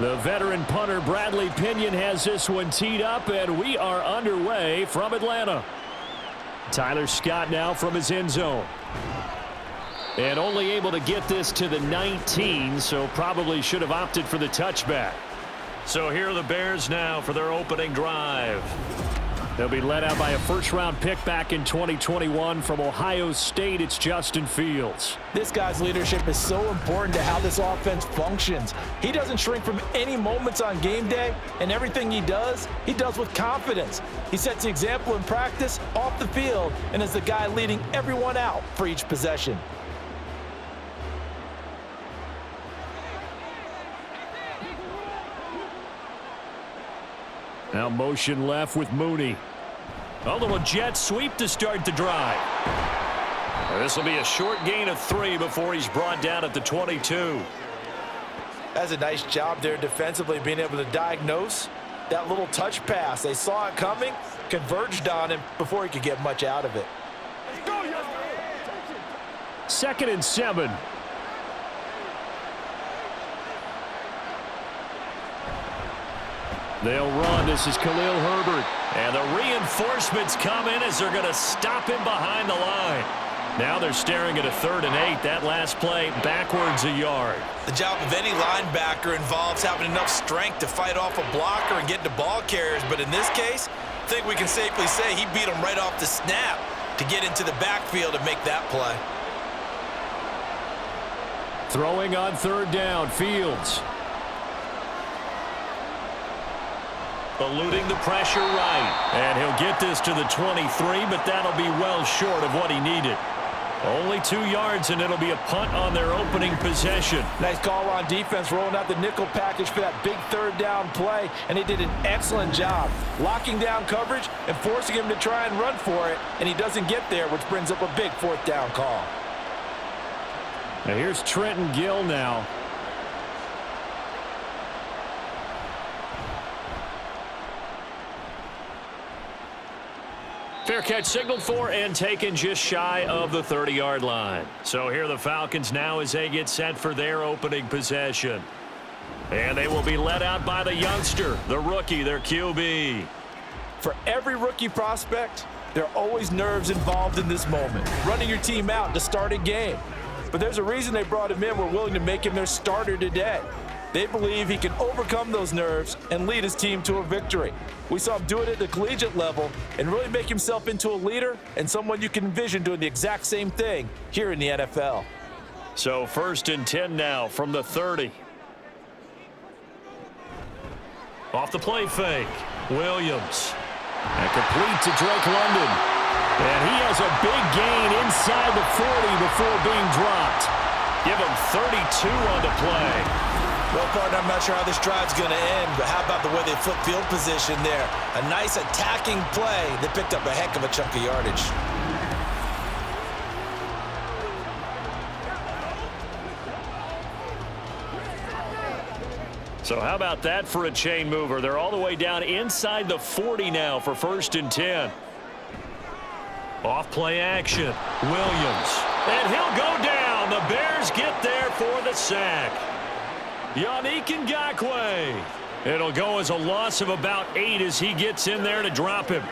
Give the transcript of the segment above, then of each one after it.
The veteran punter Bradley Pinion has this one teed up, and we are underway from Atlanta. Tyler Scott now from his end zone. And only able to get this to the 19, so probably should have opted for the touchback. So here are the Bears now for their opening drive. They'll be led out by a first-round pick back in 2021 from Ohio State. It's Justin Fields. This guy's leadership is so important to how this offense functions. He doesn't shrink from any moments on game day, and everything he does with confidence. He sets the example in practice, off the field, and is the guy leading everyone out for each possession. Now motion left with Mooney. A little jet sweep to start the drive. This will be a short gain of 3 before he's brought down at the 22. That's a nice job there defensively, being able to diagnose that little touch pass. They saw it coming, converged on him before he could get much out of it. 2nd and 7. They'll run. This is Khalil Herbert. And the reinforcements come in as they're going to stop him behind the line. Now they're staring at a 3rd and 8. That last play backwards a yard. The job of any linebacker involves having enough strength to fight off a blocker and get to ball carriers. But in this case, I think we can safely say he beat him right off the snap to get into the backfield and make that play. Throwing on 3rd down, Fields. Eluding the pressure right. And he'll get this to the 23, but that'll be well short of what he needed. Only 2 yards, and it'll be a punt on their opening possession. Nice call on defense, rolling out the nickel package for that big 3rd down play, and he did an excellent job locking down coverage and forcing him to try and run for it, and he doesn't get there, which brings up a big 4th down call. Now here's Trenton Gill now. Fair catch signaled for and taken just shy of the 30-yard line. So here are the Falcons now as they get set for their opening possession. And they will be led out by the youngster, the rookie, their QB. For every rookie prospect, there are always nerves involved in this moment. Running your team out to start a game. But there's a reason they brought him in. We're willing to make him their starter today. They believe he can overcome those nerves and lead his team to a victory. We saw him do it at the collegiate level and really make himself into a leader and someone you can envision doing the exact same thing here in the NFL. So 1st and 10 now from the 30. Off the play fake, Williams. And complete to Drake London. And he has a big gain inside the 40 before being dropped. Give him 32 on the play. Well, partner, I'm not sure how this drive's going to end, but how about the way they flip field position there? A nice attacking play that picked up a heck of a chunk of yardage. So how about that for a chain mover? They're all the way down inside the 40 now for 1st and 10. Off play action, Williams. And he'll go down. The Bears get there for the sack. Yannick Ngakoue. It'll go as a loss of about 8 as he gets in there to drop him.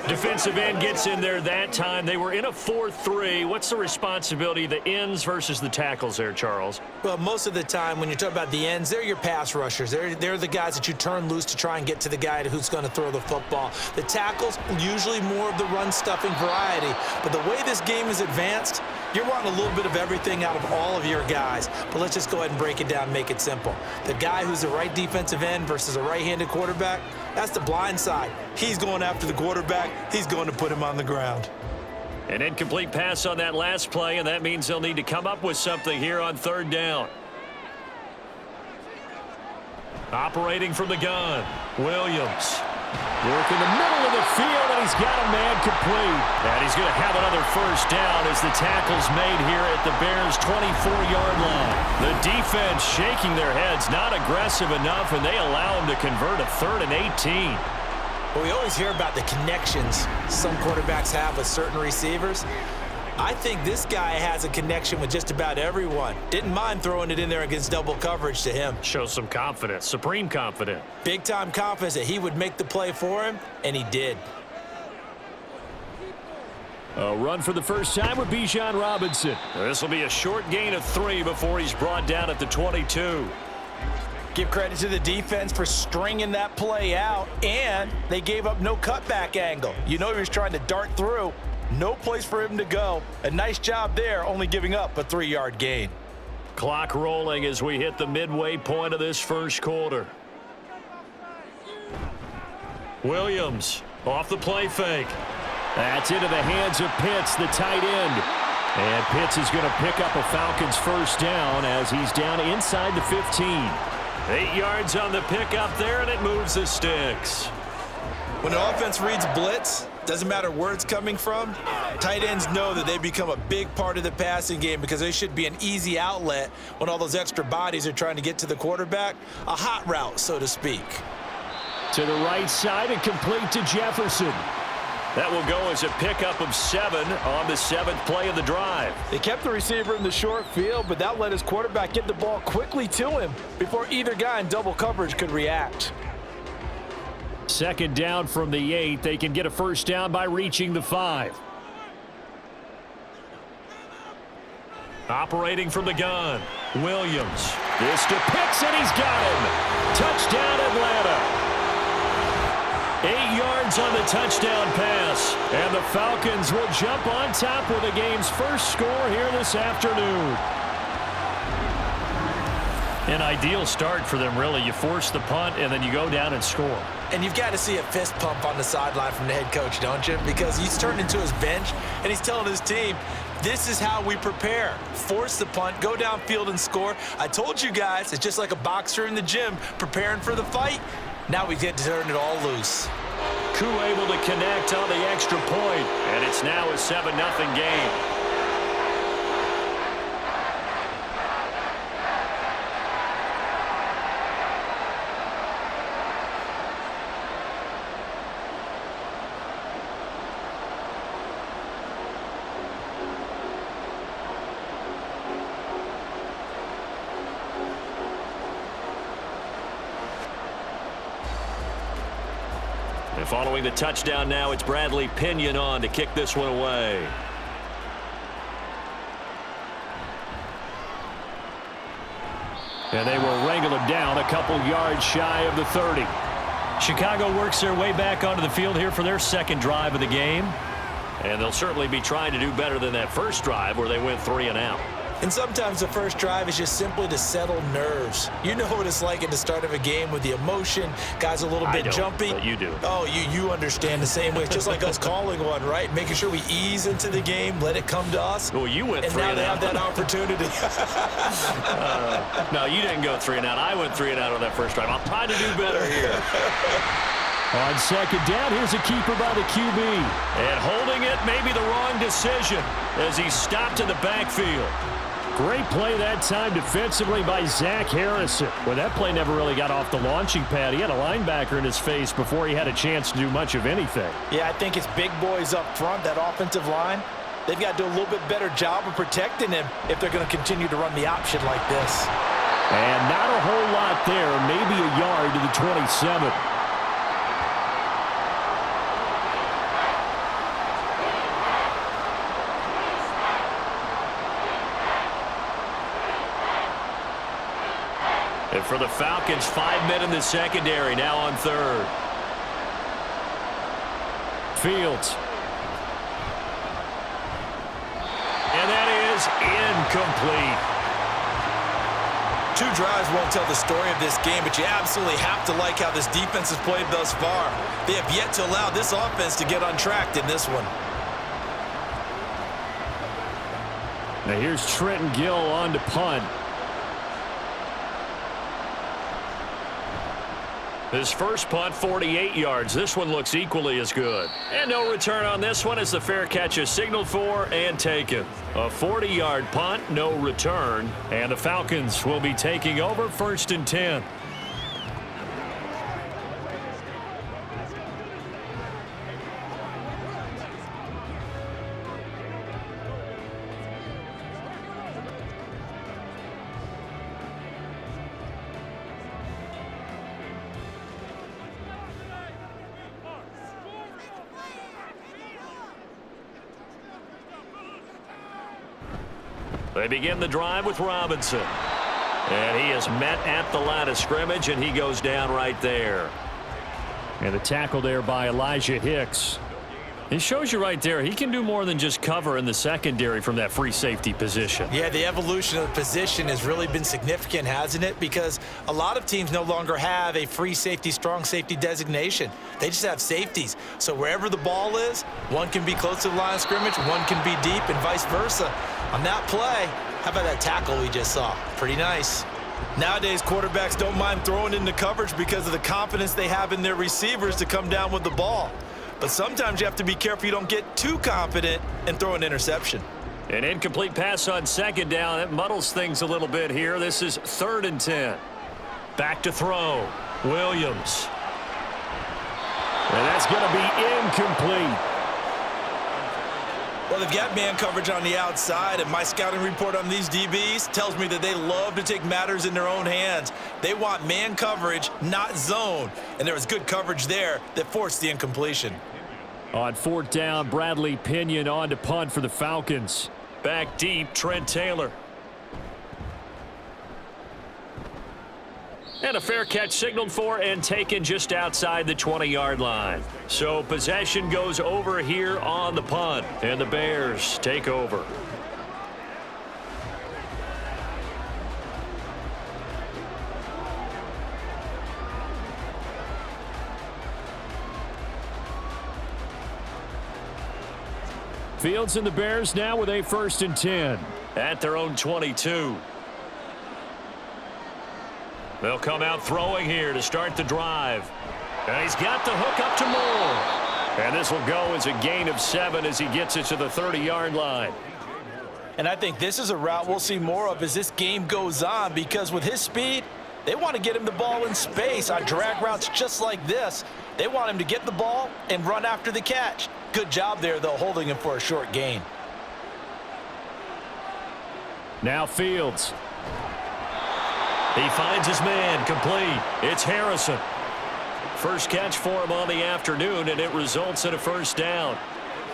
Defensive end gets in there that time. They were in a 4-3. What's the responsibility of the ends versus the tackles there, Charles? Well, most of the time when you talk about the ends, they're your pass rushers. They're the guys that you turn loose to try and get to the guy who's going to throw the football. The tackles, usually more of the run-stuffing variety. But the way this game is advanced, you're wanting a little bit of everything out of all of your guys. But let's just go ahead and break it down and make it simple. The guy who's the right defensive end versus a right-handed quarterback, that's the blind side. He's going after the quarterback. He's going to put him on the ground. An incomplete pass on that last play, and that means they'll need to come up with something here on 3rd down. Operating from the gun, Williams. Work in the middle of the field, and he's got a man complete. And he's going to have another 1st down as the tackle's made here at the Bears' 24-yard line. The defense shaking their heads, not aggressive enough, and they allow him to convert a 3rd and 18. Well, we always hear about the connections some quarterbacks have with certain receivers. I think this guy has a connection with just about everyone. Didn't mind throwing it in there against double coverage to him. Shows some confidence, supreme confidence. Big-time confidence that he would make the play for him, and he did. A run for the first time with Bijan Robinson. This will be a short gain of 3 before he's brought down at the 22. Give credit to the defense for stringing that play out, and they gave up no cutback angle. You know he was trying to dart through. No place for him to go. A nice job there, only giving up a 3-yard gain. Clock rolling as we hit the midway point of this first quarter. Williams off the play fake. That's into the hands of Pitts, the tight end. And Pitts is going to pick up a Falcons first down as he's down inside the 15. 8 yards on the pickup there, and it moves the sticks. When an offense reads blitz, doesn't matter where it's coming from, tight ends know that they become a big part of the passing game because they should be an easy outlet when all those extra bodies are trying to get to the quarterback. A hot route, so to speak. To the right side and complete to Jefferson. That will go as a pickup of 7 on the 7th play of the drive. They kept the receiver in the short field, but that let his quarterback get the ball quickly to him before either guy in double coverage could react. Second down from the 8. They can get a first down by reaching the 5. Operating from the gun, Williams. This to Pitts, and he's got him. Touchdown, Atlanta. 8 yards on the touchdown pass. And the Falcons will jump on top with the game's first score here this afternoon. An ideal start for them, really. You force the punt, and then you go down and score. And you've got to see a fist pump on the sideline from the head coach, don't you? Because he's turned into his bench, and he's telling his team, this is how we prepare. Force the punt, go downfield and score. I told you guys, it's just like a boxer in the gym preparing for the fight. Now we get to turn it all loose. Koo able to connect on the extra point, and it's now a 7-0 game. And following the touchdown now, it's Bradley Pinion on to kick this one away. And they will wrangle him down a couple yards shy of the 30. Chicago works their way back onto the field here for their second drive of the game. And they'll certainly be trying to do better than that first drive where they went 3 and out. And sometimes the first drive is just simply to settle nerves. You know what it's like at the start of a game with the emotion. Guys a little bit jumpy. But you do. Oh, you understand the same way. It's just like us calling one, right? Making sure we ease into the game, let it come to us. Well, you went 3 and out. And now they out. have that opportunity. No, you didn't go 3 and out. I went 3 and out on that first drive. I'll try to do better here. On second down, here's a keeper by the QB. And holding it may be the wrong decision as he stopped in the backfield. Great play that time defensively by Zach Harrison. Well, that play never really got off the launching pad. He had a linebacker in his face before he had a chance to do much of anything. Yeah, I think it's big boys up front, that offensive line. They've got to do a little bit better job of protecting him if they're going to continue to run the option like this. And not a whole lot there, maybe a yard to the 27. And for the Falcons, 5 men in the secondary, now on third. Fields. And that is incomplete. 2 drives won't tell the story of this game, but you absolutely have to like how this defense has played thus far. They have yet to allow this offense to get untracked in this one. Now here's Trenton Gill on to punt. His first punt, 48 yards. This one looks equally as good. And no return on this one as the fair catch is signaled for and taken. A 40-yard punt, no return. And the Falcons will be taking over 1st and 10. They begin the drive with Robinson. And he is met at the line of scrimmage, and he goes down right there. And the tackle there by Elijah Hicks. It shows you right there, he can do more than just cover in the secondary from that free safety position. Yeah, the evolution of the position has really been significant, hasn't it? Because a lot of teams no longer have a free safety, strong safety designation. They just have safeties. So wherever the ball is, one can be close to the line of scrimmage, one can be deep, and vice versa. On that play, how about that tackle we just saw? Pretty nice. Nowadays, quarterbacks don't mind throwing into coverage because of the confidence they have in their receivers to come down with the ball. But sometimes you have to be careful you don't get too confident and throw an interception. An incomplete pass on second down. It muddles things a little bit here. This is 3rd and 10. Back to throw. Williams. And that's going to be incomplete. Well, they've got man coverage on the outside, and my scouting report on these DBs tells me that they love to take matters in their own hands. They want man coverage, not zone. And there was good coverage there that forced the incompletion. On 4th down, Bradley Pinion on to punt for the Falcons. Back deep, Trent Taylor. And a fair catch signaled for and taken just outside the 20-yard line. So possession goes over here on the punt, and the Bears take over. Fields and the Bears now with a 1st and 10. At their own 22. They'll come out throwing here to start the drive. And he's got the hook up to Moore. And this will go as a gain of 7 as he gets it to the 30-yard line. And I think this is a route we'll see more of as this game goes on, because with his speed, they want to get him the ball in space on drag routes just like this. They want him to get the ball and run after the catch. Good job there, though, holding him for a short gain. Now Fields. He finds his man, complete. It's Harrison. First catch for him on the afternoon, and it results in a 1st down.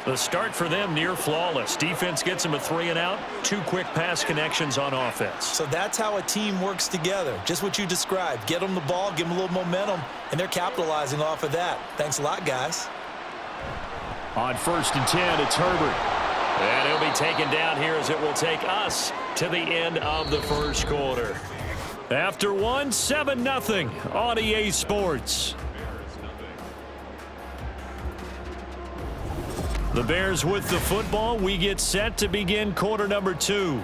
The start for them near flawless. Defense gets him a 3-and-out, 2 quick pass connections on offense. So that's how a team works together. Just what you described. Get them the ball, give them a little momentum, and they're capitalizing off of that. Thanks a lot, guys. On 1st and 10, it's Herbert. And he'll be taken down here as it will take us to the end of the 1st quarter. After 1, 7-0 on EA Sports. The Bears with the football. We get set to begin quarter number 2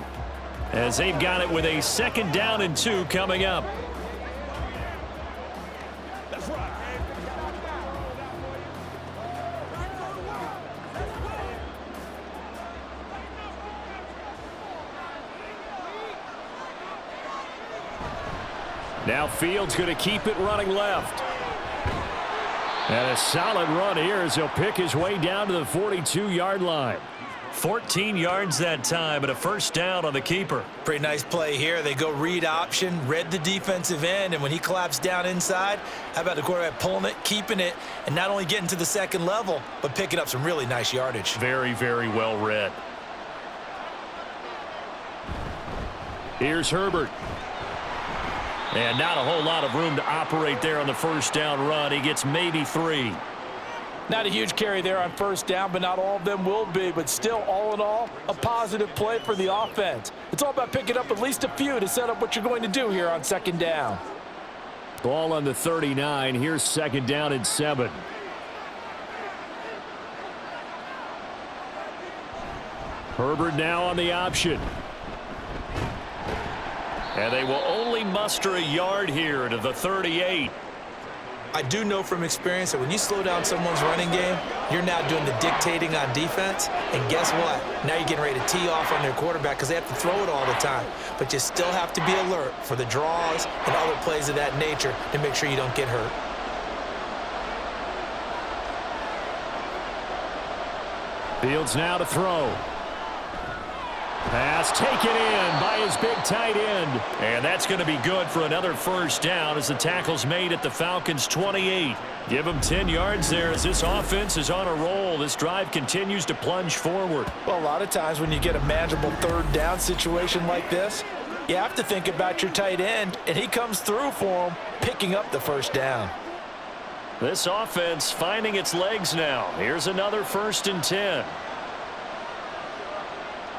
as they've got it with a 2nd down and 2 coming up. Now Fields going to keep it running left. And a solid run here as he'll pick his way down to the 42-yard line. 14 yards that time and a 1st down on the keeper. Pretty nice play here. They go read option, read the defensive end, and when he collapsed down inside, how about the quarterback pulling it, keeping it, and not only getting to the 2nd level, but picking up some really nice yardage. Very, very well read. Here's Herbert. And not a whole lot of room to operate there on the 1st down run. He gets maybe 3. Not a huge carry there on 1st down, but not all of them will be. But still, all in all, a positive play for the offense. It's all about picking up at least a few to set up what you're going to do here on 2nd down. Ball on the 39. Here's 2nd down and 7. Herbert now on the option. And they will only muster a yard here to the 38. I do know from experience that when you slow down someone's running game, you're now doing the dictating on defense. And guess what? Now you're getting ready to tee off on their quarterback because they have to throw it all the time. But you still have to be alert for the draws and other plays of that nature to make sure you don't get hurt. Fields now to throw. Pass taken in by his big tight end. And that's going to be good for another first down as the tackle's made at the Falcons' 28. Give them 10 yards there as this offense is on a roll. This drive continues to plunge forward. Well, a lot of times when you get a manageable third down situation like this, you have to think about your tight end, and he comes through for him, picking up the first down. This offense finding its legs now. Here's another 1st and 10.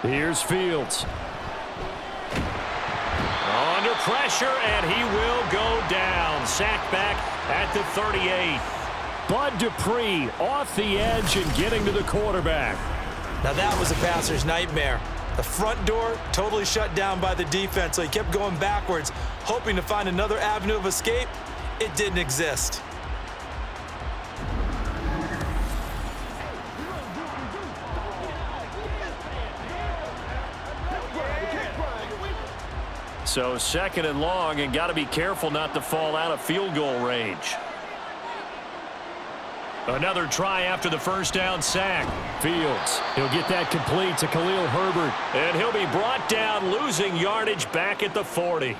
Here's Fields. Under pressure, and he will go down. Sacked back at the 38. Bud Dupree off the edge and getting to the quarterback. Now that was a passer's nightmare. The front door totally shut down by the defense, so he kept going backwards, hoping to find another avenue of escape. It didn't exist. So 2nd and long, and got to be careful not to fall out of field goal range. Another try after the first down sack. Fields, he'll get that complete to Khalil Herbert. And he'll be brought down, losing yardage back at the 40.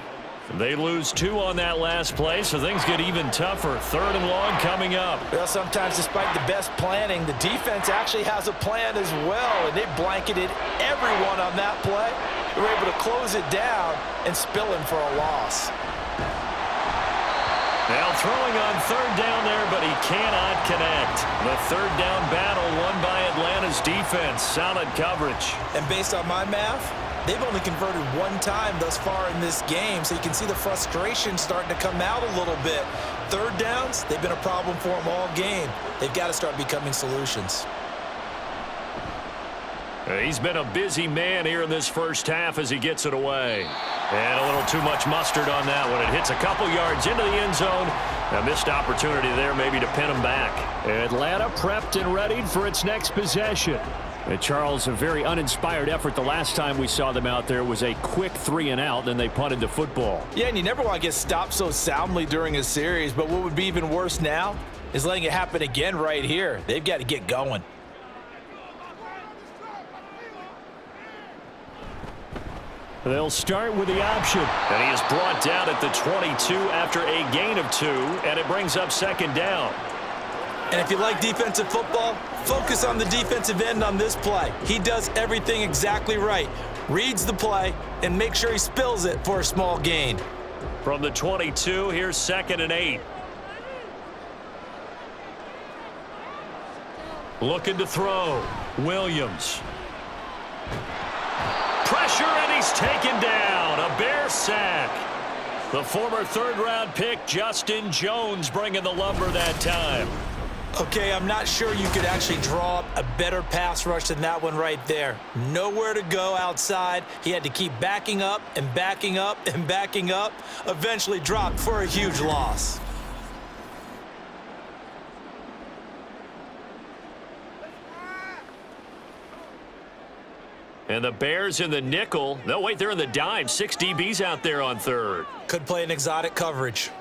They lose 2 on that last play, so things get even tougher. 3rd and long coming up. Well, sometimes despite the best planning, the defense actually has a plan as well, and they blanketed everyone on that play. They were able to close it down and spill him for a loss. Now throwing on 3rd down there, but he cannot connect. The 3rd down battle won by Atlanta's defense. Solid coverage. And based on my math, they've only converted 1 time thus far in this game, so you can see the frustration starting to come out a little bit. 3rd downs, they've been a problem for them all game. They've got to start becoming solutions. He's been a busy man here in this first half as he gets it away. And a little too much mustard on that one. It hits a couple yards into the end zone. A missed opportunity there maybe to pin him back. Atlanta prepped and readied for its next possession. And Charles, a very uninspired effort the last time we saw them out there was a quick 3 and out, then they punted the football. Yeah, and you never want to get stopped so soundly during a series, but what would be even worse now is letting it happen again right here. They've got to get going. They'll start with the option. And he is brought down at the 22 after a gain of 2, and it brings up 2nd down. And if you like defensive football, focus on the defensive end on this play. He does everything exactly right. Reads the play and make sure he spills it for a small gain. From the 22, here's 2nd and 8. Looking to throw. Williams. Pressure, and he's taken down. A Bear sack. The former 3rd-round pick, Justin Jones, bringing the lumber that time. Okay, I'm not sure you could actually draw up a better pass rush than that one right there. Nowhere to go outside. He had to keep backing up and backing up and backing up. Eventually dropped for a huge loss. And the Bears in the nickel. No, wait, they're in the dime. 6 DBs out there on 3rd. Could play an exotic coverage.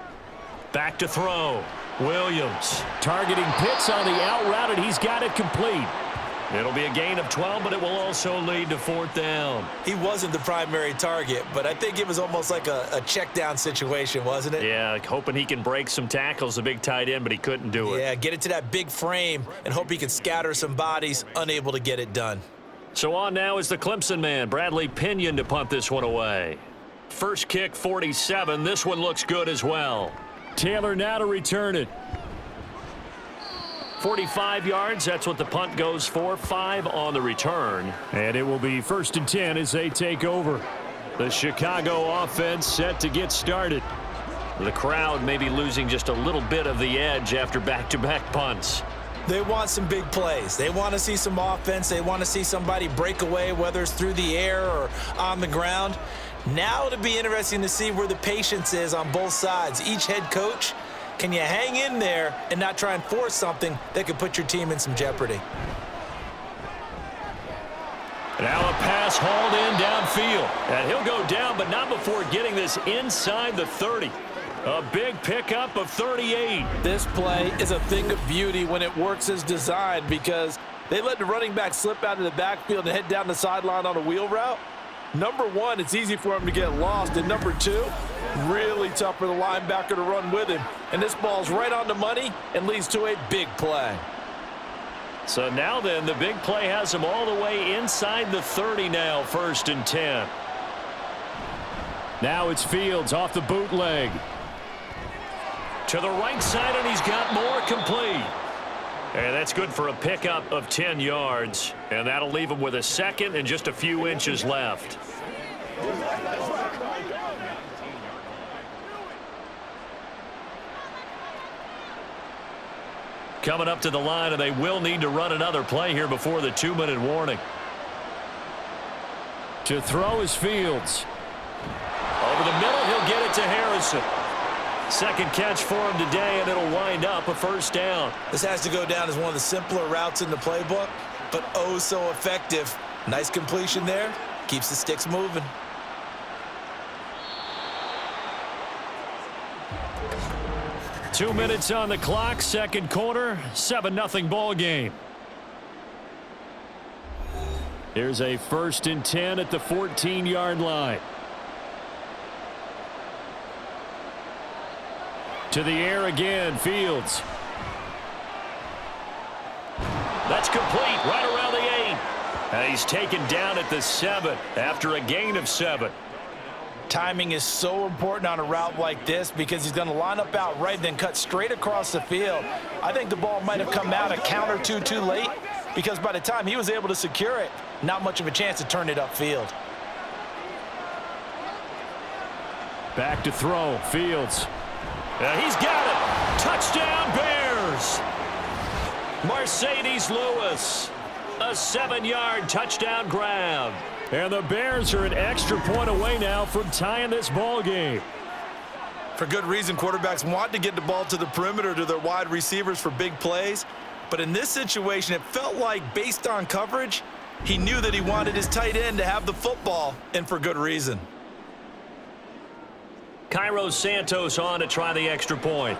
Back to throw. Williams. Targeting Pitts on the out route, and he's got it complete. It'll be a gain of 12, but it will also lead to 4th down. He wasn't the primary target, but I think it was almost like a check down situation, wasn't it? Yeah, hoping he can break some tackles, the big tight end, but he couldn't do it. Yeah, get it to that big frame and hope he can scatter some bodies, unable to get it done. So on now is the Clemson man, Bradley Pinion, to punt this one away. First kick, 47. This one looks good as well. Taylor now to return it. 45 yards, that's what the punt goes for. 5 on the return. And it will be 1st and 10 as they take over. The Chicago offense set to get started. The crowd may be losing just a little bit of the edge after back-to-back punts. They want some big plays. They want to see some offense. They want to see somebody break away, whether it's through the air or on the ground. Now it'll be interesting to see where the patience is on both sides. Each head coach, can you hang in there and not try and force something that could put your team in some jeopardy? Now a pass hauled in downfield. And he'll go down, but not before getting this inside the 30. A big pickup of 38. This play is a thing of beauty when it works as designed because They let the running back slip out of the backfield and head down the sideline on a wheel route. Number one, it's easy for him to get lost. And number two, really tough for the linebacker to run with him. And this ball's right on the money and leads to a big play. So now then, the big play has him all the way inside the 30 now, 1st and 10. Now it's Fields off the bootleg. To the right side, and he's got more, complete. And that's good for a pickup of 10 yards. And that'll leave him with a second and just a few inches left. Coming up to the line, and they will need to run another play here before the 2-minute warning. To throw is Fields. Over the middle, he'll get it to Harrison. Second catch for him today, and it'll wind up a 1st down. This has to go down as one of the simpler routes in the playbook, but oh so effective. Nice completion there. Keeps the sticks moving. Two minutes on the clock, second quarter, 7-0 ball game. Here's a 1st and 10 at the 14-yard line. To the air again, Fields. That's complete, right around the 8. And he's taken down at the 7 after a gain of 7. Timing is so important on a route like this because he's going to line up out right, then cut straight across the field. I think the ball might have come out a count or two too late because by the time he was able to secure it, not much of a chance to turn it upfield. Back to throw, Fields. He's got it. Touchdown, Bears. Mercedes Lewis. A 7-yard touchdown grab. And the Bears are an extra point away now from tying this ball game. For good reason, quarterbacks want to get the ball to the perimeter to their wide receivers for big plays. But in this situation, it felt like based on coverage, he knew that he wanted his tight end to have the football, and for good reason. Cairo Santos on to try the extra point.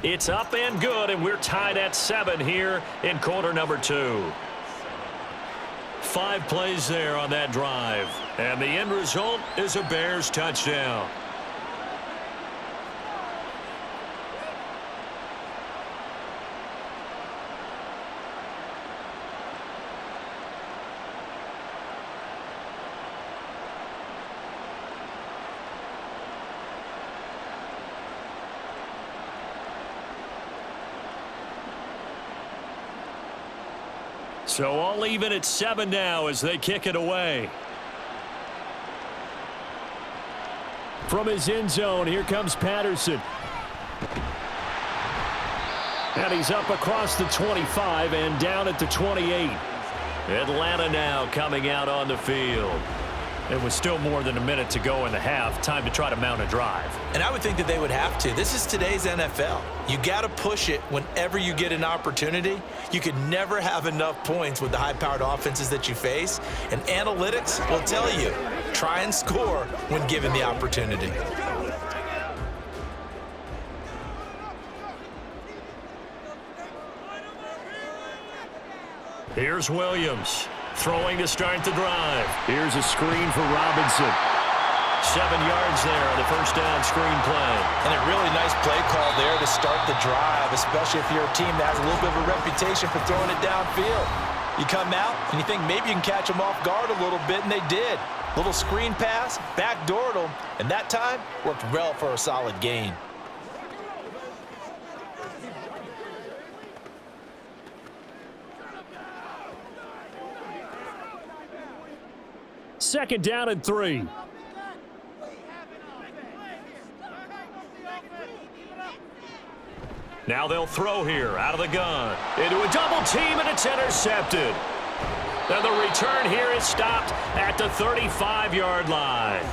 It's up and good, and we're tied at 7 here in quarter number 2. 5 plays there on that drive, and the end result is a Bears touchdown. So all even at 7 now as they kick it away. From his end zone, here comes Patterson. And he's up across the 25 and down at the 28. Atlanta now coming out on the field. It was still more than a minute to go in the half. Time to try to mount a drive. And I would think that they would have to. This is today's NFL. You got to push it whenever you get an opportunity. You can never have enough points with the high-powered offenses that you face. And analytics will tell you, try and score when given the opportunity. Here's Williams. Throwing to start the drive. Here's a screen for Robinson. 7 yards there on the 1st down screen play. And a really nice play call there to start the drive, especially if you're a team that has a little bit of a reputation for throwing it downfield. You come out and you think maybe you can catch them off guard a little bit, and they did. Little screen pass, backdoored them, and that time worked well for a solid gain. Second down and 3. Now they'll throw here out of the gun. Into a double team, and it's intercepted. Now the return here is stopped at the 35-yard line.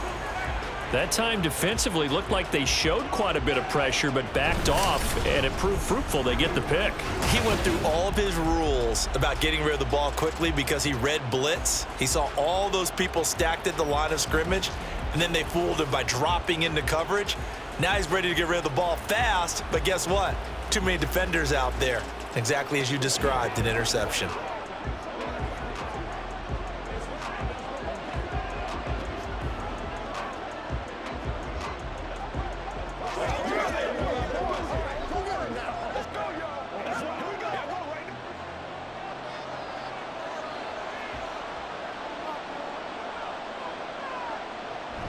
That time defensively looked like they showed quite a bit of pressure but backed off, and it proved fruitful. They get the pick. He went through all of his rules about getting rid of the ball quickly because he read blitz. He saw all those people stacked at the line of scrimmage, and then they fooled him by dropping into coverage. Now he's ready to get rid of the ball fast, but guess what? Too many defenders out there. Exactly as you described, an interception.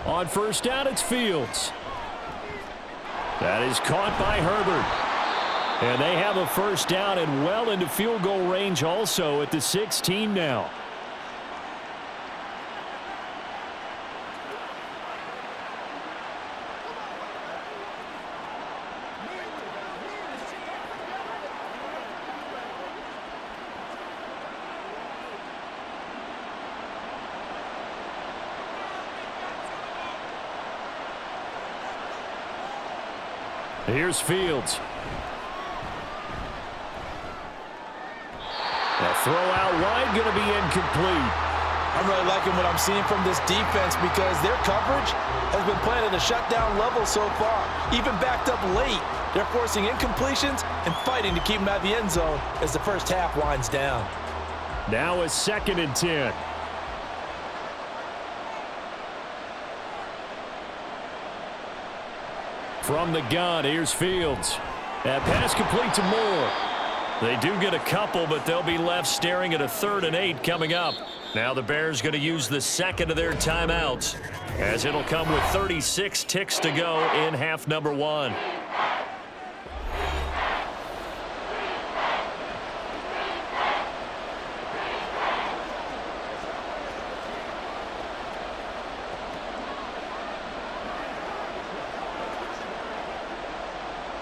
On first down, it's Fields. That is caught by Herbert. And they have a first down and well into field goal range also at the 16 now. Here's Fields. The throw out wide going to be incomplete. I'm really liking what I'm seeing from this defense because their coverage has been playing at a shutdown level so far. Even backed up late, they're forcing incompletions and fighting to keep them out of the end zone as the first half winds down. Now a 2nd and 10. From the gun, here's Fields. That pass complete to Moore. They do get a couple, but they'll be left staring at a 3rd and 8 coming up. Now the Bears going to use the second of their timeouts, as it'll come with 36 ticks to go in half number 1.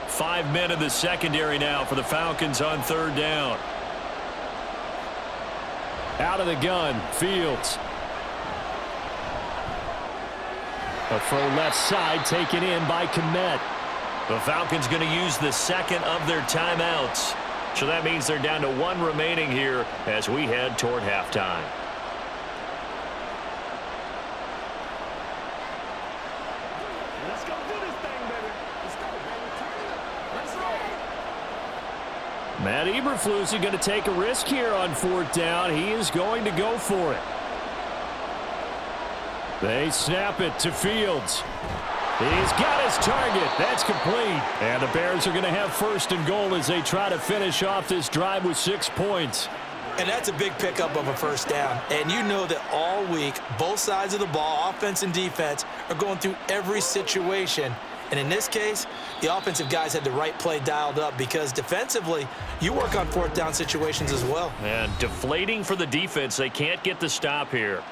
Five men in the secondary now for the Falcons on 3rd down. Out of the gun, Fields. A throw left side taken in by Kmet. The Falcons going to use the second of their timeouts. So that means they're down to 1 remaining here as we head toward halftime. Matt Eberflus is going to take a risk here on 4th down. He is going to go for it. They snap it to Fields. He's got his target. That's complete. And the Bears are going to have 1st and goal as they try to finish off this drive with 6 points. And that's a big pickup of a first down. And you know that all week, both sides of the ball, offense and defense, are going through every situation. And in this case, the offensive guys had the right play dialed up because defensively, you work on 4th down situations as well. And deflating for the defense. They can't get the stop here.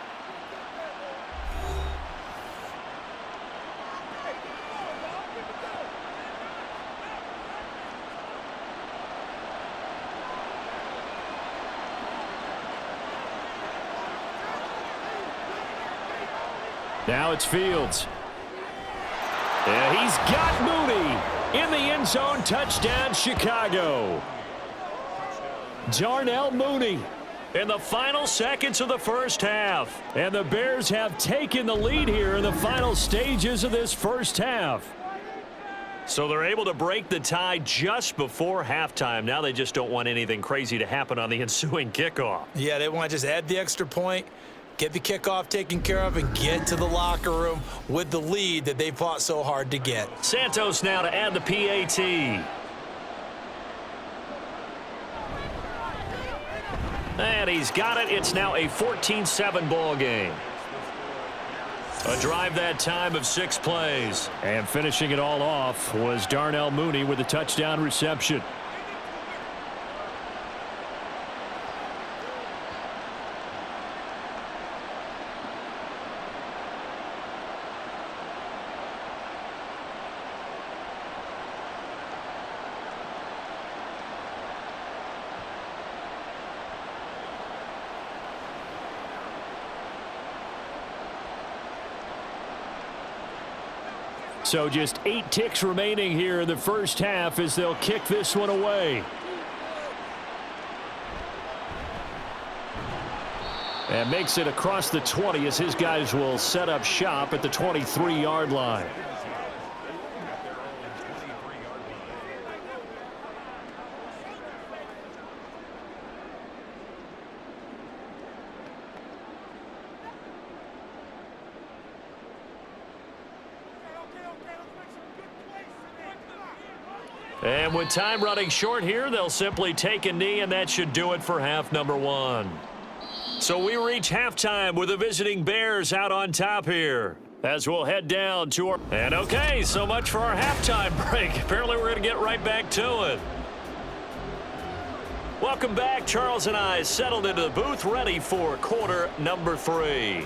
Now it's Fields. And he's got Mooney in the end zone. Touchdown, Chicago. Darnell Mooney in the final seconds of the first half. And the Bears have taken the lead here in the final stages of this first half. So they're able to break the tie just before halftime. Now they just don't want anything crazy to happen on the ensuing kickoff. Yeah, they want to just add the extra point, get the kickoff taken care of, and get to the locker room with the lead that they fought so hard to get. Santos now to add the PAT. And he's got it. It's now a 14-7 ball game. A drive that time of 6 plays. And finishing it all off was Darnell Mooney with a touchdown reception. So just 8 ticks remaining here in the first half as they'll kick this one away. And makes it across the 20 as his guys will set up shop at the 23-yard line. And with time running short here, they'll simply take a knee, and that should do it for half number one. So we reach halftime with the visiting Bears out on top here. As we'll head down to our... And okay, so much for our halftime break. Apparently we're going to get right back to it. Welcome back. Charles and I settled into the booth, ready for quarter number 3.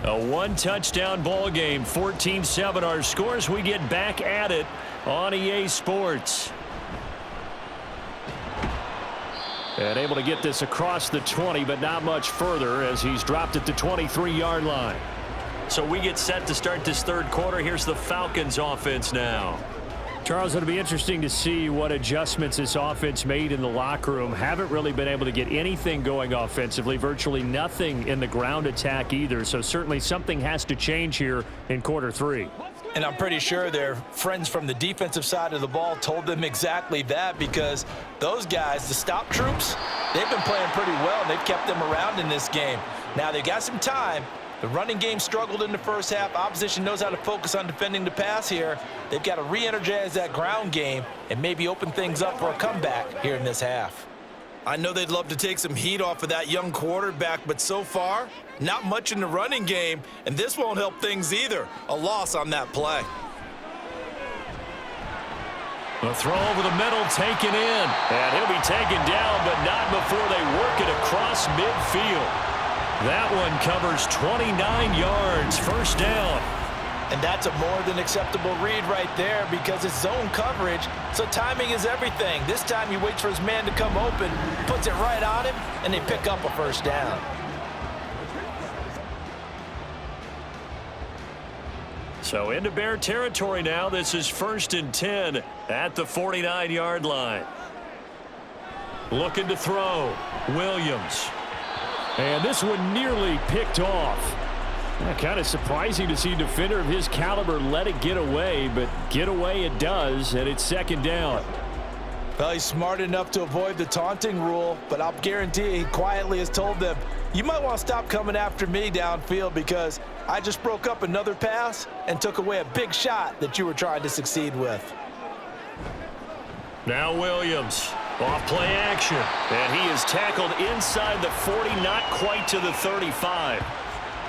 A one-touchdown ball game, 14-7 our scores. We get back at it on EA Sports. And able to get this across the 20, but not much further as he's dropped at the 23-yard line. So we get set to start this third quarter. Here's the Falcons offense now. Charles, it'll be interesting to see what adjustments this offense made in the locker room. Haven't really been able to get anything going offensively, virtually nothing in the ground attack either. So certainly something has to change here in quarter 3. And I'm pretty sure their friends from the defensive side of the ball told them exactly that, because those guys, the stop troops, they've been playing pretty well, and they've kept them around in this game. Now they've got some time. The running game struggled in the first half. Opposition knows how to focus on defending the pass here. They've got to re-energize that ground game and maybe open things up for a comeback here in this half. I know they'd love to take some heat off of that young quarterback, but so far, not much in the running game, and this won't help things either. A loss on that play. The throw over the middle, taken in. And he'll be taken down, but not before they work it across midfield. That one covers 29 yards, first down. And that's a more than acceptable read right there, because it's zone coverage, so timing is everything. This time he waits for his man to come open, puts it right on him, and they pick up a first down. So into Bear territory now. This is 1st and 10 at the 49-yard line. Looking to throw. Williams. And this one nearly picked off. Kind of surprising to see a defender of his caliber let it get away, but get away it does, and it's 2nd down. Well, he's smart enough to avoid the taunting rule, but I'll guarantee he quietly has told them, you might want to stop coming after me downfield, because I just broke up another pass and took away a big shot that you were trying to succeed with. Now Williams. Off play action, and he is tackled inside the 40, not quite to the 35.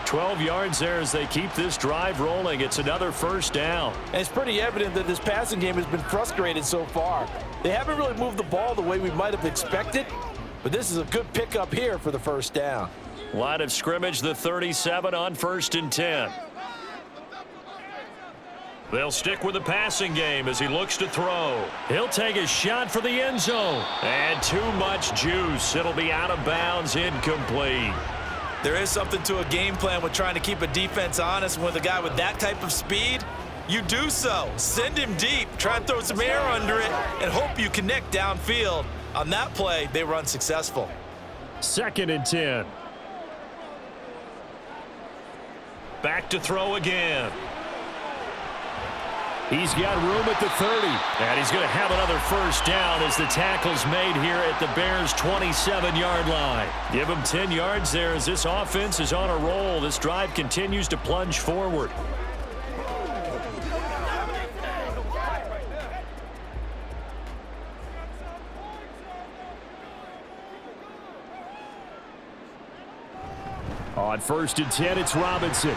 12 yards there as they keep this drive rolling. It's another first down. And it's pretty evident that this passing game has been frustrated so far. They haven't really moved the ball the way we might have expected, but this is a good pickup here for the first down. Line of scrimmage, the 37 on 1st and 10. They'll stick with the passing game as he looks to throw. He'll take a shot for the end zone. And too much juice. It'll be out of bounds, incomplete. There is something to a game plan with trying to keep a defense honest. With a guy with that type of speed, you do so. Send him deep, try and throw some air under it, and hope you connect downfield. On that play, they run successful. 2nd and 10. Back to throw again. He's got room at the 30, and he's going to have another first down as the tackle's made here at the Bears' 27-yard line. Give him 10 yards there as this offense is on a roll. This drive continues to plunge forward. On 1st and 10, it's Robinson.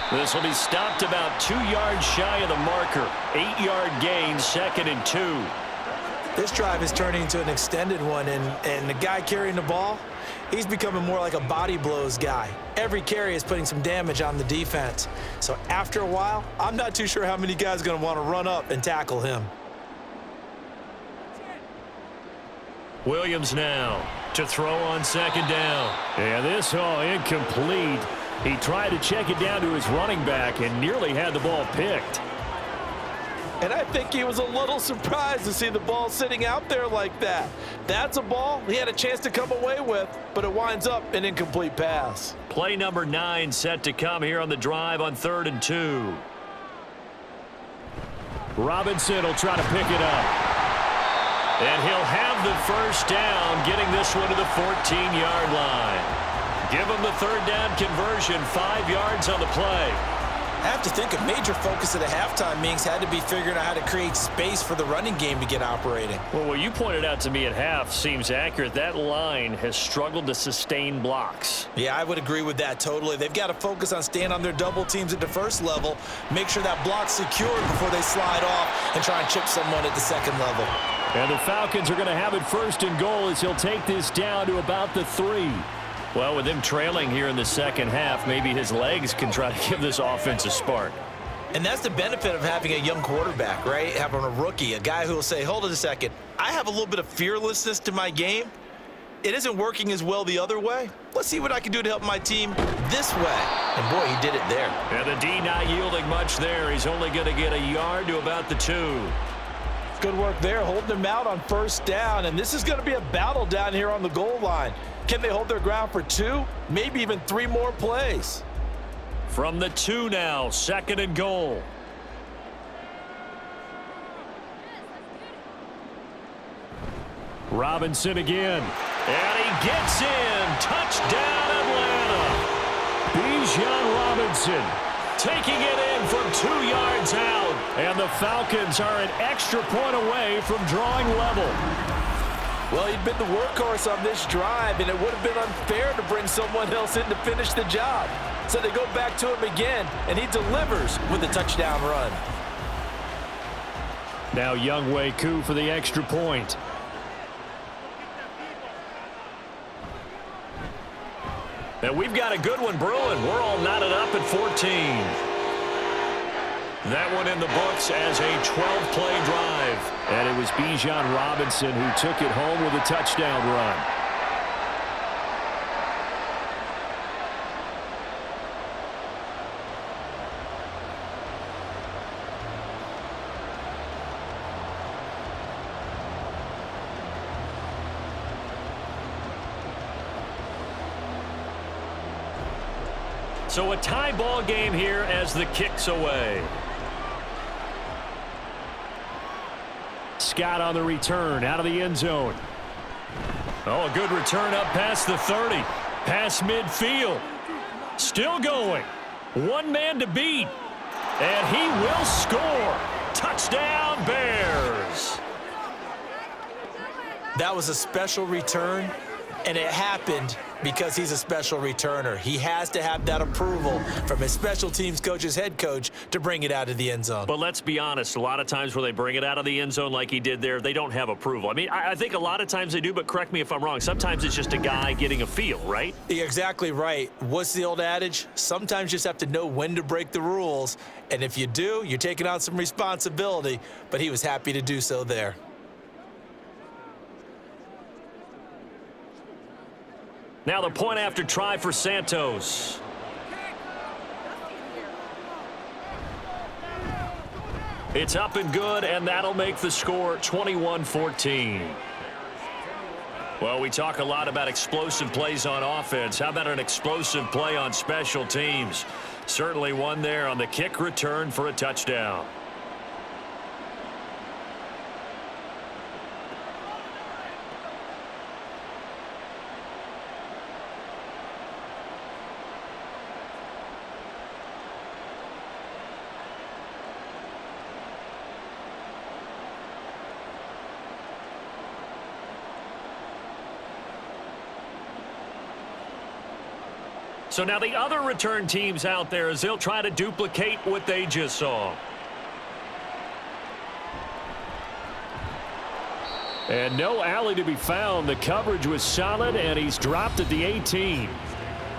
This will be stopped about 2 yards shy of the marker. 8-yard gain, 2nd and 2. This drive is turning into an extended one, and the guy carrying the ball, he's becoming more like a body blows guy. Every carry is putting some damage on the defense. So after a while, I'm not too sure how many guys are going to want to run up and tackle him. Williams now to throw on 2nd down. And this incomplete. He tried to check it down to his running back and nearly had the ball picked. And I think he was a little surprised to see the ball sitting out there like that. That's a ball he had a chance to come away with, but it winds up an incomplete pass. Play number 9 set to come here on the drive on 3rd and 2. Robinson will try to pick it up. And he'll have the first down, getting this one to the 14-yard line. Give him the 3rd down conversion, 5 yards on the play. I have to think a major focus at the halftime meetings had to be figuring out how to create space for the running game to get operating. Well, what you pointed out to me at half seems accurate. That line has struggled to sustain blocks. Yeah, I would agree with that totally. They've got to focus on staying on their double teams at the first level, make sure that block's secured before they slide off and try and chip someone at the second level. And the Falcons are going to have it 1st and goal as he'll take this down to about the 3. Well, with him trailing here in the second half, maybe his legs can try to give this offense a spark. And that's the benefit of having a young quarterback, right? Having a rookie, a guy who will say, hold it a second, I have a little bit of fearlessness to my game. It isn't working as well the other way. Let's see what I can do to help my team this way. And boy, he did it there. And the D not yielding much there. He's only going to get a yard to about the 2. Good work there, holding them out on 1st down. And this is going to be a battle down here on the goal line. Can they hold their ground for 2, maybe even 3 more plays? From the 2 now, 2nd and goal. Robinson again. And he gets in. Touchdown, Atlanta. Bijan Robinson Taking it in from 2 yards out. And the Falcons are an extra point away from drawing level. Well, he'd been the workhorse on this drive, and it would have been unfair to bring someone else in to finish the job. So they go back to him again, and he delivers with a touchdown run. Now Younghoe Koo for the extra point. And we've got a good one brewing. We're all knotted up at 14. That one in the books as a 12-play drive. And it was Bijan Robinson who took it home with a touchdown run. So a tie ball game here as the kick's away. Scott on the return out of the end zone. Oh, a good return up past the 30. Past midfield. Still going. One man to beat. And he will score. Touchdown, Bears. That was a special return, and it happened because he's a special returner. He has to have that approval from his special teams coach's head coach to bring it out of the end zone. But let's be honest, a lot of times when they bring it out of the end zone like he did there, they don't have approval. I mean, I think a lot of times they do, but correct me if I'm wrong. Sometimes it's just a guy getting a feel, right? You're exactly right. What's the old adage? Sometimes you just have to know when to break the rules. And if you do, you're taking on some responsibility. But he was happy to do so there. Now the point after try for Santos. It's up and good, and that'll make the score 21-14. Well, we talk a lot about explosive plays on offense. How about an explosive play on special teams? Certainly one there on the kick return for a touchdown. So now the other return teams out there as they'll try to duplicate what they just saw. And no alley to be found. The coverage was solid, and he's dropped at the 18.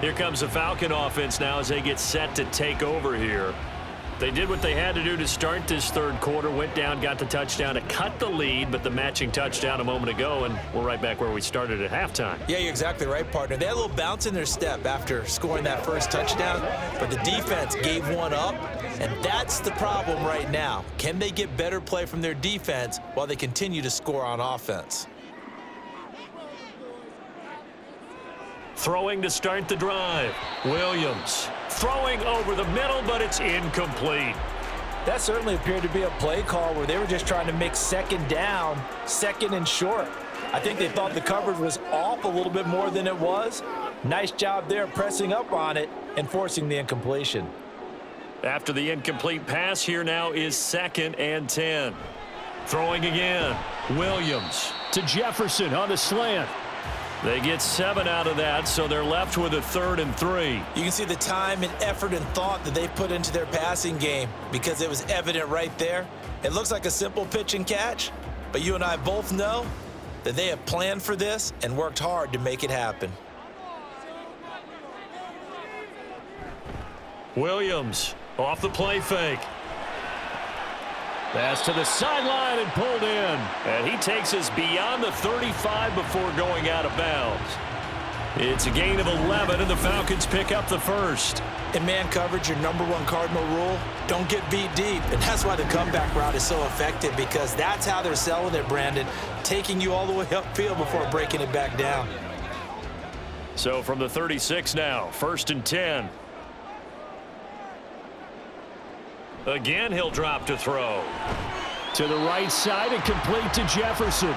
Here comes the Falcon offense now as they get set to take over here. They did what they had to do to start this third quarter, went down, got the touchdown to cut the lead, but the matching touchdown a moment ago, and we're right back where we started at halftime. Yeah, you're exactly right, partner. They had a little bounce in their step after scoring that first touchdown, but the defense gave one up, and that's the problem right now. Can they get better play from their defense while they continue to score on offense? Throwing to start the drive. Williams throwing over the middle, but it's incomplete. That certainly appeared to be a play call where they were just trying to make second down, second and short. I think they thought the coverage was off a little bit more than it was. Nice job there pressing up on it and forcing the incompletion. After the incomplete pass, here now is 2nd and 10. Throwing again. Williams to Jefferson on the slant. They get 7 out of that, so they're left with a 3rd and 3. You can see the time and effort and thought that they've put into their passing game because it was evident right there. It looks like a simple pitch and catch, but you and I both know that they have planned for this and worked hard to make it happen. Williams off the play fake. Pass to the sideline and pulled in. And he takes us beyond the 35 before going out of bounds. It's a gain of 11, and the Falcons pick up the first. In man coverage, your #1 cardinal rule, don't get beat deep. And that's why the comeback route is so effective, because that's how they're selling it, Brandon, taking you all the way upfield before breaking it back down. So from the 36 now, 1st and 10. Again, he'll drop to throw. To the right side and complete to Jefferson.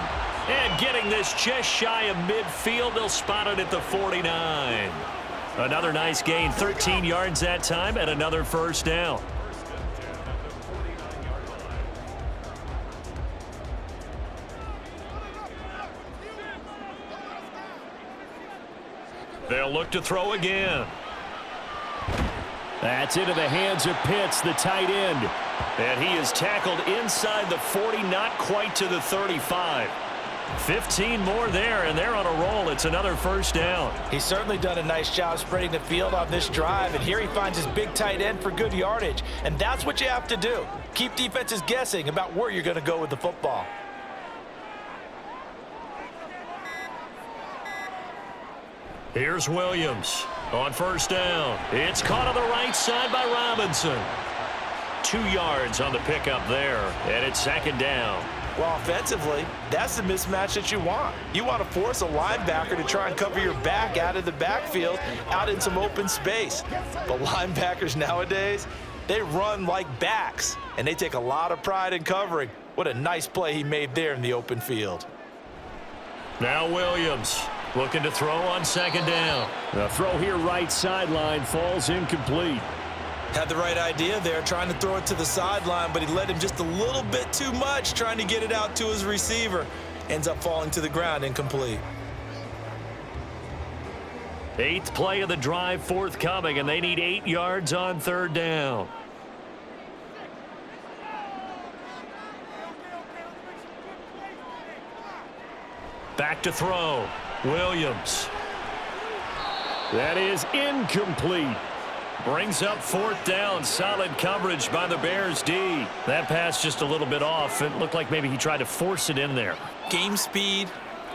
And getting this just shy of midfield, they'll spot it at the 49. Another nice gain, 13 yards that time, and another first down. They'll look to throw again. That's into the hands of Pitts, the tight end. And he is tackled inside the 40, not quite to the 35. 15 more there, and they're on a roll. It's another first down. He's certainly done a nice job spreading the field on this drive, and here he finds his big tight end for good yardage. And that's what you have to do. Keep defenses guessing about where you're going to go with the football. Here's Williams on first down. It's caught on the right side by Robinson. 2 yards on the pickup there, and it's 2nd down. Well, offensively, that's the mismatch that you want. You want to force a linebacker to try and cover your back out of the backfield, out in some open space. But linebackers nowadays, they run like backs, and they take a lot of pride in covering. What a nice play he made there in the open field. Now Williams looking to throw on 2nd down. The throw here right sideline falls incomplete. Had the right idea there, trying to throw it to the sideline, but he led him just a little bit too much, trying to get it out to his receiver. Ends up falling to the ground, incomplete. 8th play of the drive forthcoming, and they need 8 yards on 3rd down. Back to throw. Williams. That is incomplete. Brings up 4th down. Solid coverage by the Bears D. That pass just a little bit off. It looked like maybe he tried to force it in there. Game speed,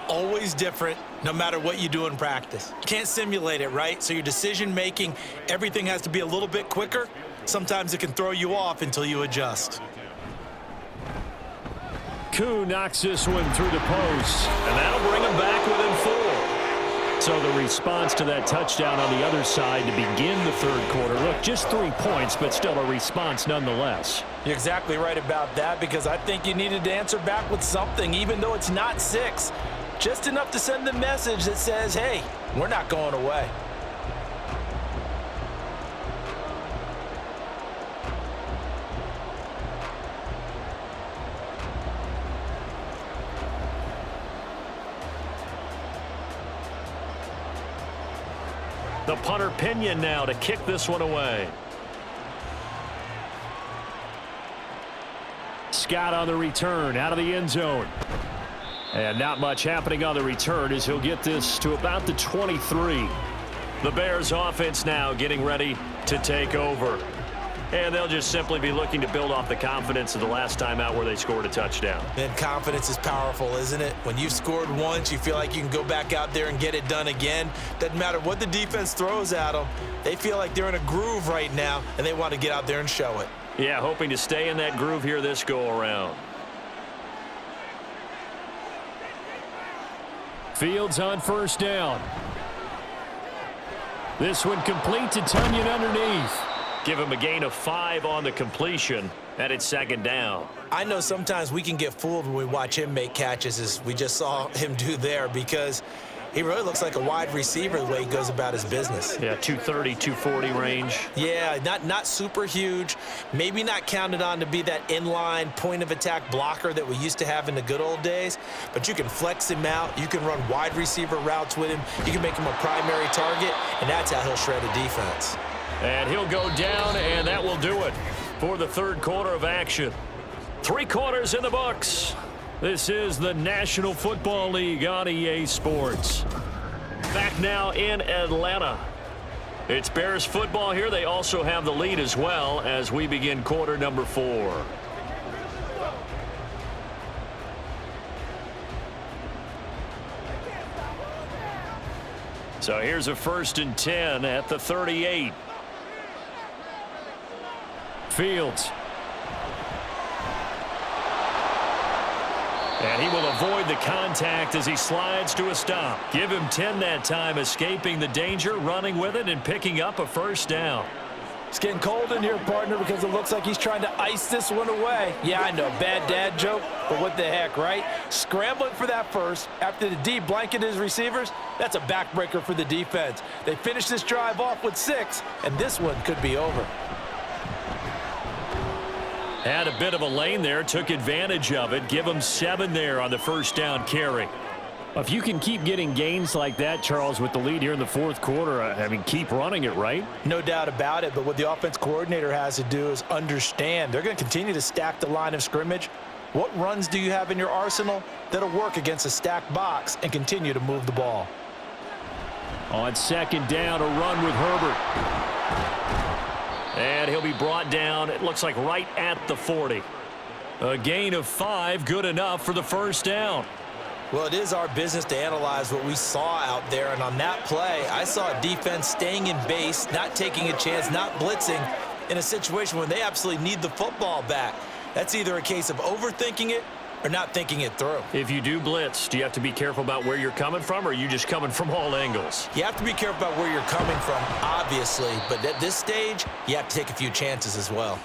always different, no matter what you do in practice. You can't simulate it, right? So your decision making, everything has to be a little bit quicker. Sometimes it can throw you off until you adjust. Koo knocks this one through the post, and that'll bring him back within 4. So the response to that touchdown on the other side to begin the 3rd quarter. Look, just 3 points, but still a response nonetheless. You're exactly right about that, because I think you needed to answer back with something, even though it's not 6. Just enough to send the message that says, hey, we're not going away. The punter Pinion now to kick this one away. Scott on the return out of the end zone. And not much happening on the return as he'll get this to about the 23. The Bears offense now getting ready to take over. And they'll just simply be looking to build off the confidence of the last time out where they scored a touchdown. And confidence is powerful, isn't it? When you've scored once, you feel like you can go back out there and get it done again. Doesn't matter what the defense throws at them. They feel like they're in a groove right now, and they want to get out there and show it. Yeah, hoping to stay in that groove here this go-around. Fields on first down. This one complete to Tunyon underneath. Give him a gain of 5 on the completion, and it's second down. I know sometimes we can get fooled when we watch him make catches, as we just saw him do there, because he really looks like a wide receiver the way he goes about his business. Yeah, 230, 240 range. Yeah, not super huge. Maybe not counted on to be that inline point-of-attack blocker that we used to have in the good old days, but you can flex him out. You can run wide receiver routes with him. You can make him a primary target, and that's how he'll shred a defense. And he'll go down, and that will do it for the third quarter of action. 3 quarters in the books. This is the National Football League on EA Sports. Back now in Atlanta. It's Bears football here. They also have the lead as well as we begin quarter number 4. So here's a 1st and 10 at the 38. Fields. And he will avoid the contact as he slides to a stop. Give him 10 that time, escaping the danger, running with it, and picking up a first down. It's getting cold in here, partner, because it looks like he's trying to ice this one away. Yeah, I know, bad dad joke, but what the heck, right? Scrambling for that first after the D blanketed his receivers, that's a backbreaker for the defense. They finished this drive off with 6, and this one could be over. Had a bit of a lane there, took advantage of it. Give him 7 there on the first down carry. If you can keep getting gains like that, Charles, with the lead here in the fourth quarter, I mean, keep running it, right? No doubt about it, but what the offense coordinator has to do is understand they're going to continue to stack the line of scrimmage. What runs do you have in your arsenal that'll work against a stacked box and continue to move the ball? On second down, a run with Herbert. And he'll be brought down, it looks like right at the 40. A gain of 5, good enough for the first down. Well, it is our business to analyze what we saw out there, and on that play, I saw a defense staying in base, not taking a chance, not blitzing in a situation where they absolutely need the football back. That's either a case of overthinking it or not thinking it through. If you do blitz, do you have to be careful about where you're coming from, or are you just coming from all angles? You have to be careful about where you're coming from, obviously, but at this stage, you have to take a few chances as well.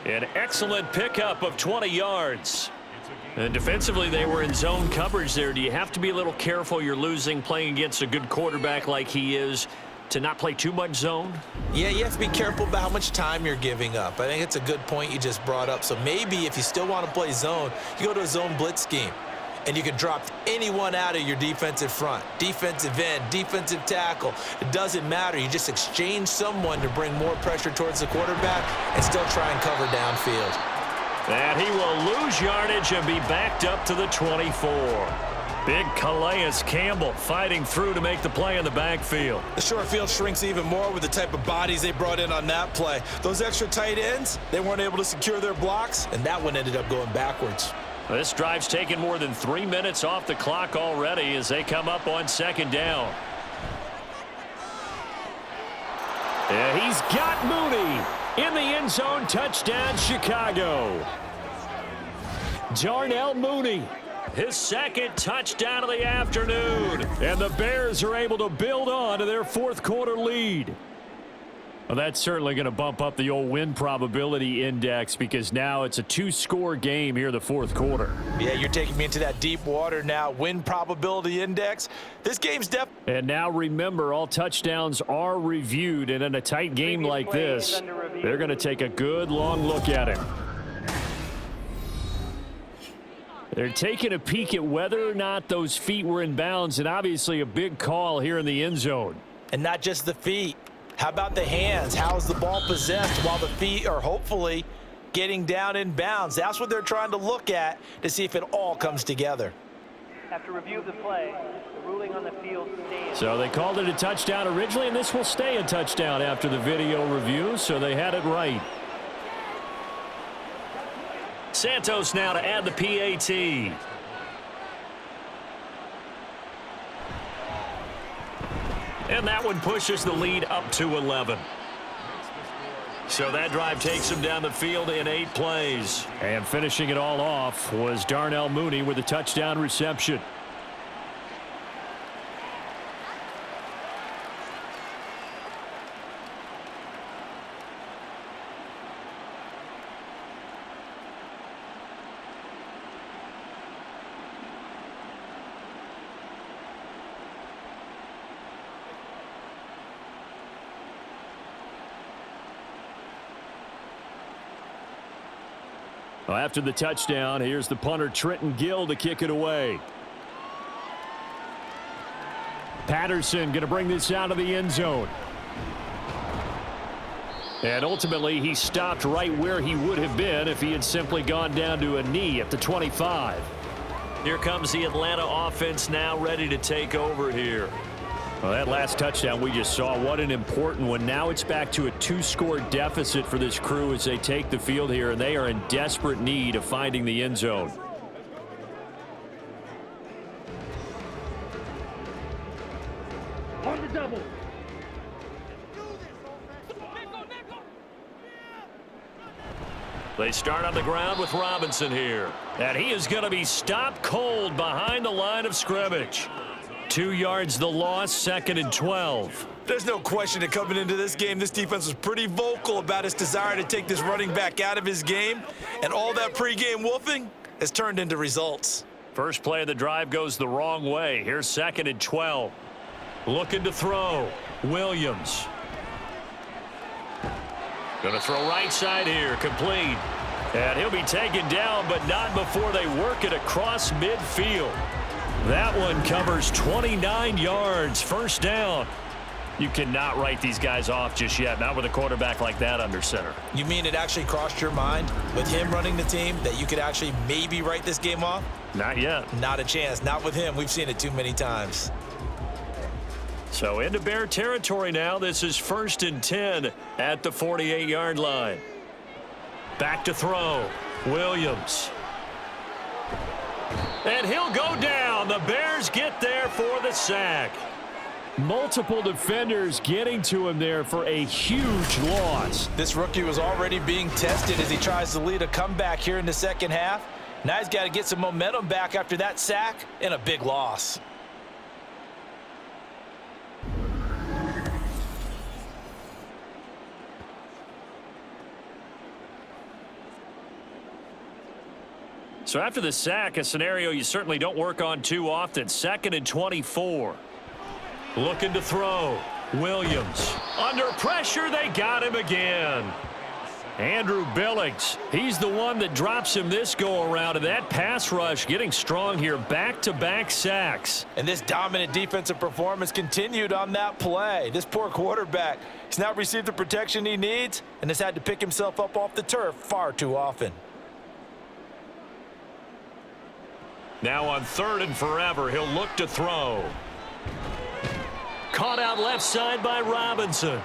An excellent pickup of 20 yards. And defensively, they were in zone coverage there. Do you have to be a little careful you're losing playing against a good quarterback like he is to not play too much zone? Yeah, you have to be careful about how much time you're giving up. I think it's a good point you just brought up. So maybe if you still want to play zone, you go to a zone blitz scheme, and you can drop anyone out of your defensive front, defensive end, defensive tackle. It doesn't matter. You just exchange someone to bring more pressure towards the quarterback and still try and cover downfield. And he will lose yardage and be backed up to the 24. Big Calais Campbell fighting through to make the play in the backfield. The short field shrinks even more with the type of bodies they brought in on that play. Those extra tight ends, they weren't able to secure their blocks, and that one ended up going backwards. This drive's taken more than 3 minutes off the clock already as they come up on second down. Yeah, he's got Mooney in the end zone. Touchdown, Chicago. Darnell Mooney. His second touchdown of the afternoon. And the Bears are able to build on to their fourth quarter lead. Well, that's certainly going to bump up the old win probability index because now it's a 2-score game here in the fourth quarter. Yeah, you're taking me into that deep water now. Win probability index. This game's And now remember, all touchdowns are reviewed, and in a tight game like this, they're going to take a good long look at it. They're taking a peek at whether or not those feet were in bounds, and obviously a big call here in the end zone. And not just the feet. How about the hands? How is the ball possessed while the feet are hopefully getting down in bounds? That's what they're trying to look at to see if it all comes together. After review of the play, the ruling on the field stands. So they called it a touchdown originally, and this will stay a touchdown after the video review, so they had it right. Santos now to add the PAT. And that one pushes the lead up to 11. So that drive takes him down the field in 8 plays. And finishing it all off was Darnell Mooney with a touchdown reception. Well, after the touchdown, here's the punter Trenton Gill to kick it away. Patterson going to bring this out of the end zone. And ultimately, he stopped right where he would have been if he had simply gone down to a knee at the 25. Here comes the Atlanta offense now ready to take over here. Well, that last touchdown we just saw, what an important one. Now it's back to a 2-score deficit for this crew as they take the field here, and they are in desperate need of finding the end zone. On the double. They start on the ground with Robinson here. And he is going to be stopped cold behind the line of scrimmage. 2 yards the loss, 2nd and 12. There's no question that coming into this game, this defense was pretty vocal about its desire to take this running back out of his game. And all that pregame wolfing has turned into results. First play of the drive goes the wrong way. Here's 2nd and 12. Looking to throw. Williams. Going to throw right side here. Complete. And he'll be taken down, but not before they work it across midfield. That one covers 29 yards. First down. You cannot write these guys off just yet, not with a quarterback like that under center. You mean it actually crossed your mind with him running the team that you could actually maybe write this game off? Not yet. Not a chance. Not with him. We've seen it too many times. So into Bear territory now. This is 1st and 10 at the 48-yard line. Back to throw. Williams. And he'll go down. The Bears get there for the sack. Multiple defenders getting to him there for a huge loss. This rookie was already being tested as he tries to lead a comeback here in the second half. Now he's got to get some momentum back after that sack and a big loss. So after the sack, a scenario you certainly don't work on too often. 2nd and 24. Looking to throw. Williams. Under pressure, they got him again. Andrew Billings, he's the one that drops him this go-around, and that pass rush getting strong here. Back-to-back sacks. And this dominant defensive performance continued on that play. This poor quarterback has not received the protection he needs and has had to pick himself up off the turf far too often. Now on 3rd and forever, he'll look to throw. Caught out left side by Robinson.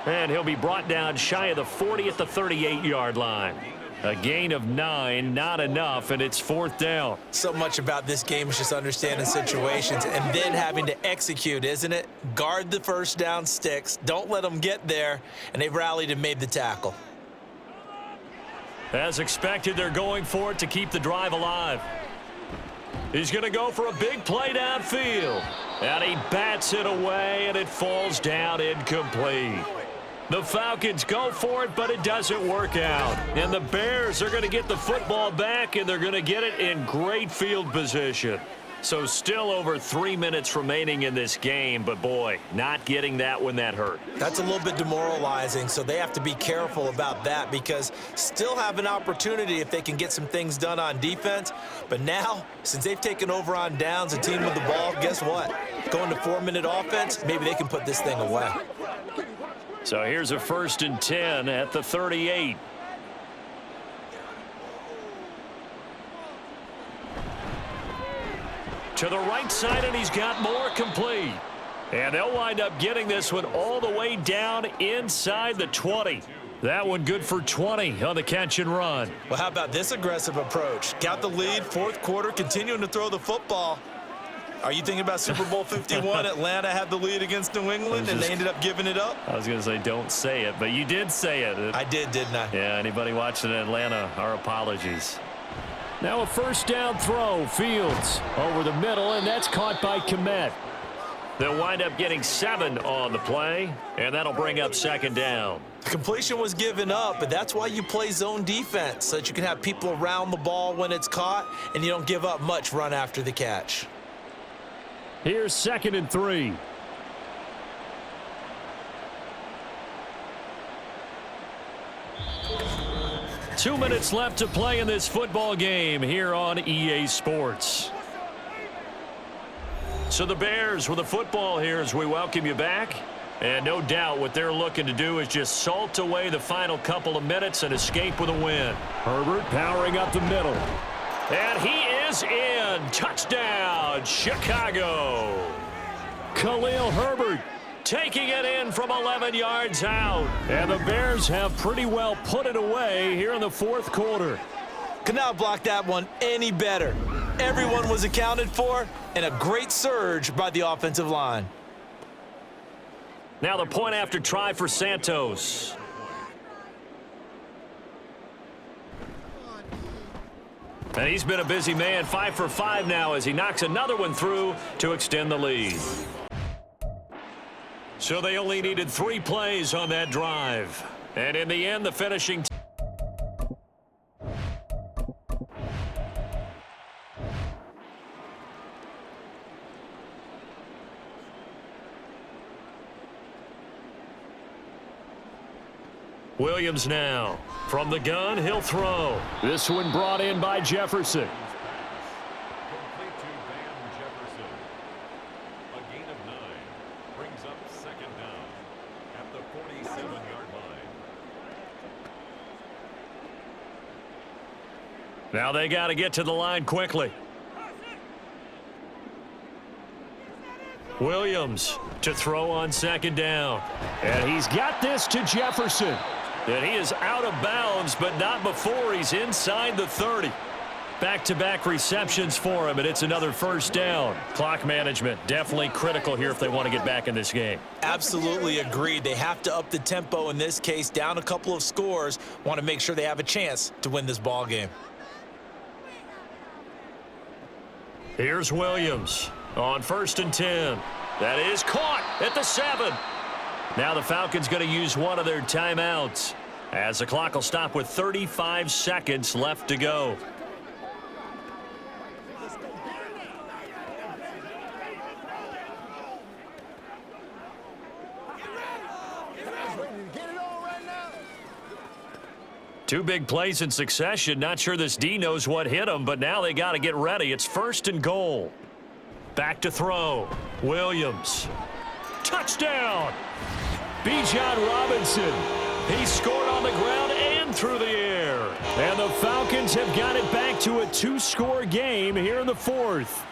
And he'll be brought down shy of the 40 at the 38-yard line. A gain of 9, not enough, and it's 4th down. So much about this game is just understanding situations and then having to execute, isn't it? Guard the first down sticks. Don't let them get there. And they've rallied and made the tackle. As expected, they're going for it to keep the drive alive. He's going to go for a big play downfield. And he bats it away, and it falls down incomplete. The Falcons go for it, but it doesn't work out. And the Bears are going to get the football back, and they're going to get it in great field position. So still over 3 minutes remaining in this game, but boy, not getting that when that hurt. That's a little bit demoralizing, so they have to be careful about that because still have an opportunity if they can get some things done on defense. But now, since they've taken over on downs, a team with the ball, guess what? Going to 4-minute offense, maybe they can put this thing away. So here's a 1st and 10 at the 38. To the right side, and he's got more complete. And they'll wind up getting this one all the way down inside the 20. That one good for 20 on the catch and run. Well, how about this aggressive approach? Got the lead, fourth quarter, continuing to throw the football. Are you thinking about Super Bowl 51? Atlanta had the lead against New England, and they ended up giving it up? I was going to say don't say it, but you did say it. I did, didn't I? Yeah, anybody watching in Atlanta, our apologies. Now a first down throw. Fields over the middle, and that's caught by Kmet. They'll wind up getting 7 on the play, and that'll bring up second down. The completion was given up, but that's why you play zone defense, so that you can have people around the ball when it's caught, and you don't give up much run after the catch. Here's 2nd and 3. Two minutes left to play in this football game here on EA Sports. So the Bears with the football here as we welcome you back. And no doubt what they're looking to do is just salt away the final couple of minutes and escape with a win. Herbert powering up the middle. And he is in. Touchdown, Chicago. Khalil Herbert taking it in from 11 yards out. And the Bears have pretty well put it away here in the fourth quarter. Could not block that one any better. Everyone was accounted for, and a great surge by the offensive line. Now the point after try for Santos. And he's been a busy man, 5 for 5 now as he knocks another one through to extend the lead. So they only needed 3 plays on that drive. And in the end, the finishing Williams now. From the gun, he'll throw. This one brought in by Jefferson. Complete to Van Jefferson. A gain of 9 brings up second down at the 47-yard line. Now they got to get to the line quickly. Williams to throw on second down. And he's got this to Jefferson. And he is out of bounds, but not before he's inside the 30. Back-to-back receptions for him, and it's another first down. Clock management definitely critical here if they want to get back in this game. Absolutely agreed. They have to up the tempo in this case, down a couple of scores. Want to make sure they have a chance to win this ball game. Here's Williams on 1st and 10. That is caught at the 7. Now the Falcons going to use one of their timeouts as the clock will stop with 35 seconds left to go. Two big plays in succession. Not sure this D knows what hit him, but now they got to get ready. It's 1st and goal. Back to throw. Williams. Touchdown! Bijan Robinson. He scored on the ground and through the air. And the Falcons have got it back to a 2-score game here in the 4th.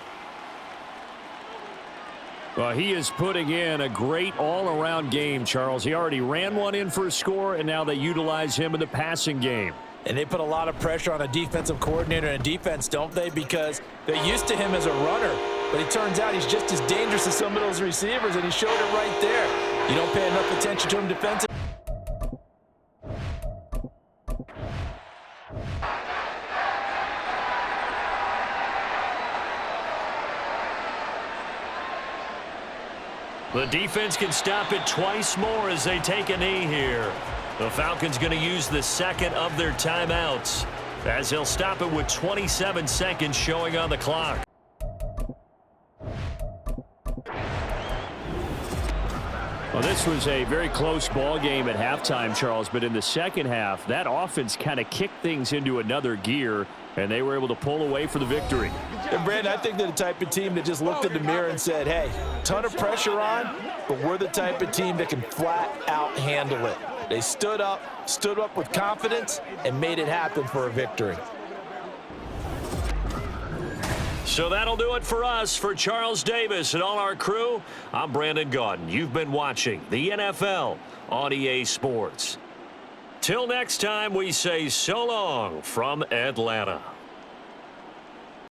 Well, he is putting in a great all-around game, Charles. He already ran one in for a score, and now they utilize him in the passing game. And they put a lot of pressure on a defensive coordinator and defense, don't they? Because they're used to him as a runner. But it turns out he's just as dangerous as some of those receivers, and he showed it right there. You don't pay enough attention to him defensively. The defense can stop it twice more as they take a knee here. The Falcons going to use the second of their timeouts as they'll stop it with 27 seconds showing on the clock. Well, this was a very close ball game at halftime, Charles, but in the second half, that offense kind of kicked things into another gear, and they were able to pull away for the victory. And Brandon, I think they're the type of team that just looked in the mirror and said, hey, ton of pressure on, but we're the type of team that can flat out handle it. They stood up with confidence, and made it happen for a victory. So that'll do it for us. For Charles Davis and all our crew, I'm Brandon Gaudin. You've been watching the NFL on EA Sports. Till next time, we say so long from Atlanta.